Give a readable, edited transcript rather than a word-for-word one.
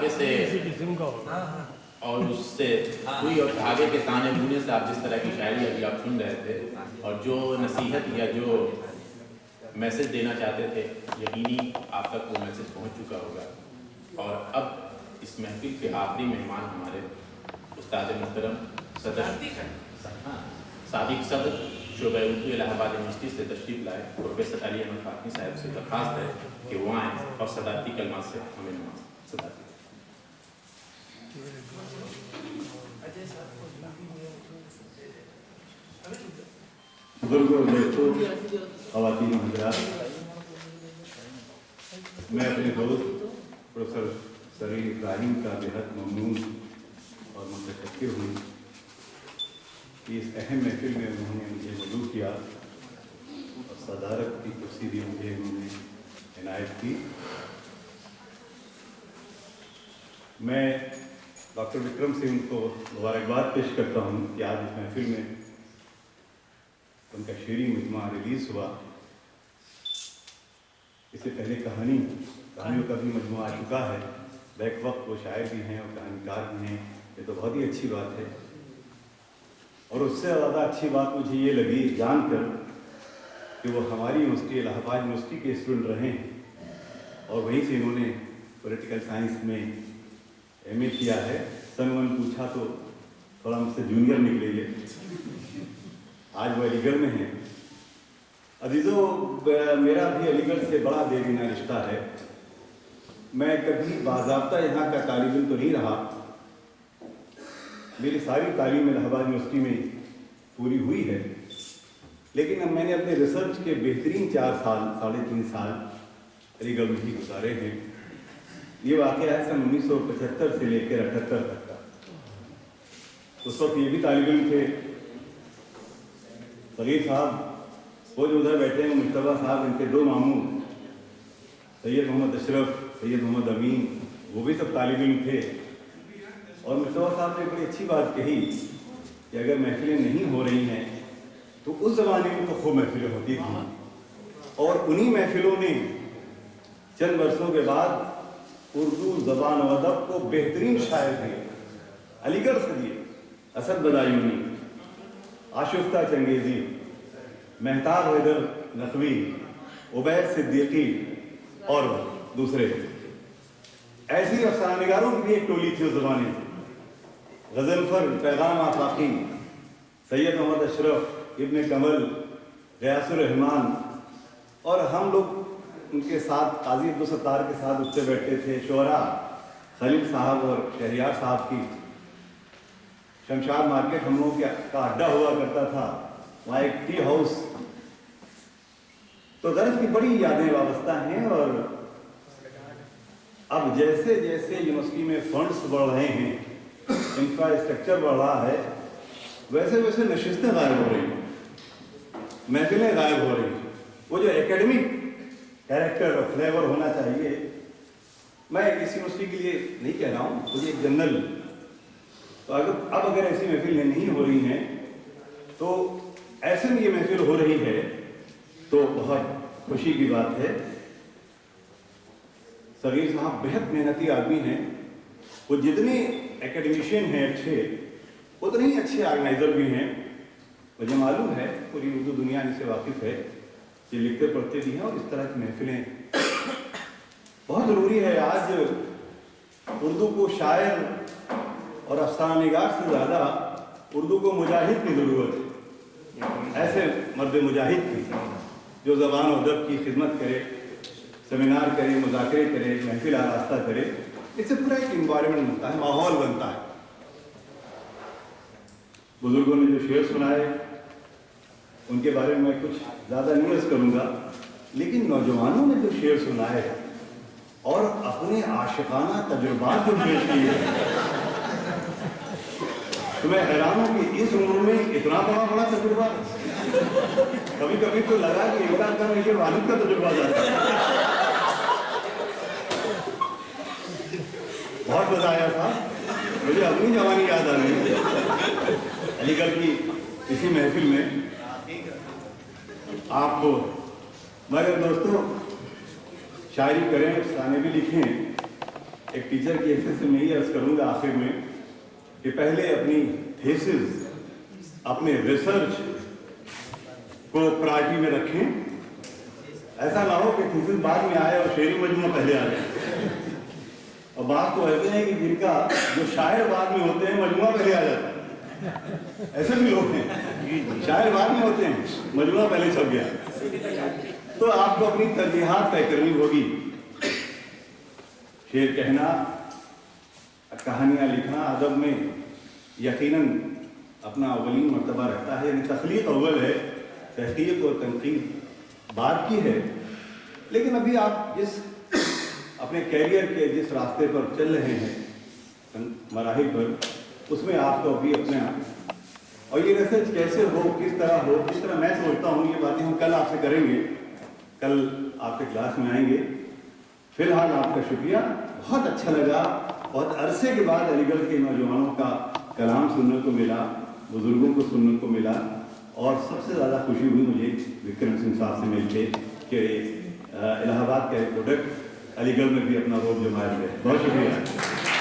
धागे से और उससे हुई और धागे के ताने बुने से आप जिस तरह की शायरी अभी आप सुन रहे थे और जो नसीहत या जो मैसेज देना चाहते थे, यकीनी आप तक वो मैसेज पहुंच चुका होगा। और अब इस महफिल के आखिरी मेहमान हमारे उस्ताद मुहतरम सादिक सदर शोबा उर्दू इलाहाबाद यूनिवर्सिटी से तशरीफ़ लाए प्रोफेसर अली अहमद फातमी साहब से दरख्वास्त है कि वो आएँ और सदारती कलमात से हमें नवाज़ें। सदारती बुजुर्गों, दोस्तों, ख़वातीन हज़रात, मैं अपने दोस्त प्रोफेसर सरीर इब्राहिम का बेहद ममनून और मुतशक्किर हूँ कि इस अहम महफिल में उन्होंने मुझे मदऊ किया और सदारत की कुर्सी भी मुझे उन्होंने इनायत की। मैं डॉक्टर विक्रम सिंह को मुबारकबाद पेश करता हूँ कि आज इस महफिल में उनका शेरी मजमा रिलीज़ हुआ। इससे पहले कहानियों का भी मजमा आ चुका है। बैक वक्त वो शायर भी हैं और कहानीकार भी हैं, ये तो बहुत ही अच्छी बात है। और उससे ज़्यादा अच्छी बात मुझे ये लगी जानकर कि वो हमारी यूनिवर्सिटी इलाहाबाद यूनिवर्सिटी के स्टूडेंट रहे हैं और वहीं से इन्होंने पॉलिटिकल साइंस में एमए किया है। सन 1 पूछा तो थोड़ा मुझसे जूनियर निकले ये, आज वो अलीगढ़ में हैं। अजीज़ों, मेरा भी अलीगढ़ से बड़ा बेगीना रिश्ता है। मैं कभी बाज़ाब्ता यहाँ का तालिब इल्म तो नहीं रहा, मेरी सारी तालीम इलाहाबाद यूनिवर्सिटी में पूरी हुई है, लेकिन अब मैंने अपने रिसर्च के बेहतरीन 4 साल 3.5 साल अलीगढ़ में ही गुजारे हैं। ये वाक़या है सन 1975 से लेकर 78 तक का। उस वक्त ये भी तालिब इल्म थे। सगीर साहब वो जो उधर बैठे हैं, मुश्तबा साहब, इनके 2 मामू सैयद मोहम्मद अशरफ, सैयद मोहम्मद अमीन, वो भी सब तालिब इल्म थे। और मुश्तबा साहब ने बड़ी अच्छी बात कही कि अगर महफिलें नहीं हो रही हैं तो उस ज़माने में तो खूब महफिलें होती थी और उन्हीं महफिलों ने चंद वर्षों के बाद उर्दू ज़बान व अदब को बेहतरीन शायर दिए, अलीगढ़ से दिए। असद बदायूनी, आशुफ्ता चंगेज़ी, मेहताब हैदर नकवी, उबैद सिद्दीकी और दूसरे ऐसी अफसाननिगारों की भी एक टोली थी उस ज़माने में। गज़नफ़र, पैगाम आफाकी, सैयद मोहम्मद अशरफ, इब्न कमल, ग़ियासुर रहमान, और हम लोग उनके साथ काजी अब्दुल सत्तार के साथ उठते बैठते थे। शोरा खलील साहब और शहरियार साहब की शमशाद मार्केट हम लोगों का अड्डा हुआ करता था, वहाँ एक टी हाउस। तो दर्ज की बड़ी यादें वाबस्ता हैं। और अब जैसे जैसे यूनिवर्सिटी में फंड्स बढ़ रहे हैं, इंफ्रास्ट्रक्चर बढ़ रहा है, वैसे वैसे नशिस्तें गायब हो रही हैं, महफिलें गायब हो रही हैं। वो जो एकेडमिक कैरेक्टर और फ्लेवर होना चाहिए, मैं इस यूनिवर्सिटी के लिए नहीं कह रहा हूँ, मुझे एक जनरल। तो अगर ऐसी महफिलें नहीं हो रही हैं तो ऐसे में ये महफिल हो रही है तो बहुत खुशी की बात है। सगीर साहब बेहद मेहनती आदमी हैं। वो जितने एकेडमिशियन हैं अच्छे, उतने ही अच्छे ऑर्गेनाइजर भी हैं। मुझे मालूम है, पूरी उर्दू दुनिया इनसे वाकिफ़ है, ये लिखते पढ़ते भी हैं। और इस तरह की महफिलें बहुत ज़रूरी है। आज उर्दू को शायर और अफसाननिगार से ज़्यादा उर्दू को मुजाहिद की ज़रूरत है। ऐसे मर्द मुजाहिद की जो ज़बान और अदब की खिदमत करे, सेमिनार करे, मुज़ाकरे करे, महफिल आरास्ता करे। इससे पूरा एक इन्वायरमेंट बनता है, माहौल बनता है। बुजुर्गों ने जो शेर सुनाए उनके बारे में मैं कुछ ज़्यादा नहीं अर्ज़ करूँगा, लेकिन नौजवानों ने जो शेर सुनाए और अपने आशिकाना तजुर्बात जो पेश किए, तो मैं हैरान हूँ कि इस उम्र में इतना बड़ा तजुर्बा। कभी कभी तो लगा कि इंसान का मेरे वालिद का तजुर्बा जाता है। बहुत मजा आया था, मुझे अपनी जवानी याद आ रही है अलीगढ़ की इसी महफिल में आपको। मगर दोस्तों, शायरी करें, अफसाने भी लिखें, एक टीचर की हैसियत से मैं ये अर्ज करूँगा आखिर में कि पहले अपनी थीसिस, अपने रिसर्च को प्रायोरिटी में रखें। ऐसा ना हो कि थीसिस बाद में आए और शेरी मजमूआ पहले आ जाए। और बात तो ऐसे है कि जिनका जो शायर बाद में होते हैं मजमूआ पहले आ जाता है। ऐसे भी लोग हैं, शायर बाद में होते हैं, मजमूआ पहले छप गया। तो आपको अपनी तरजीहात तय करनी होगी। शेर कहना, कहानियाँ लिखना अदब में यकीनन अपना अव्वलीन मर्तबा रखता है, यानी तख्लीक अव्वल है, तहकीक और तनकीद बाद की है। लेकिन अभी आप जिस अपने कैरियर के जिस रास्ते पर चल रहे हैं मराहिल पर, उसमें आपको अभी अपने और ये रिसर्च कैसे हो, किस तरह मैं सोचता हूँ, ये बातें हम कल आपसे करेंगे, कल आपके क्लास में आएंगे। फिलहाल आपका शुक्रिया, बहुत अच्छा लगा। बहुत अरसे के बाद अलीगढ़ के नौजवानों का कलाम सुनने को मिला, बुजुर्गों को सुनने को मिला, और सबसे ज़्यादा खुशी हुई मुझे विक्रम सिंह साहब से मिलके कि इलाहाबाद का एक प्रोडक्ट अलीगढ़ में भी अपना रोब जमाया है। बहुत शुक्रिया।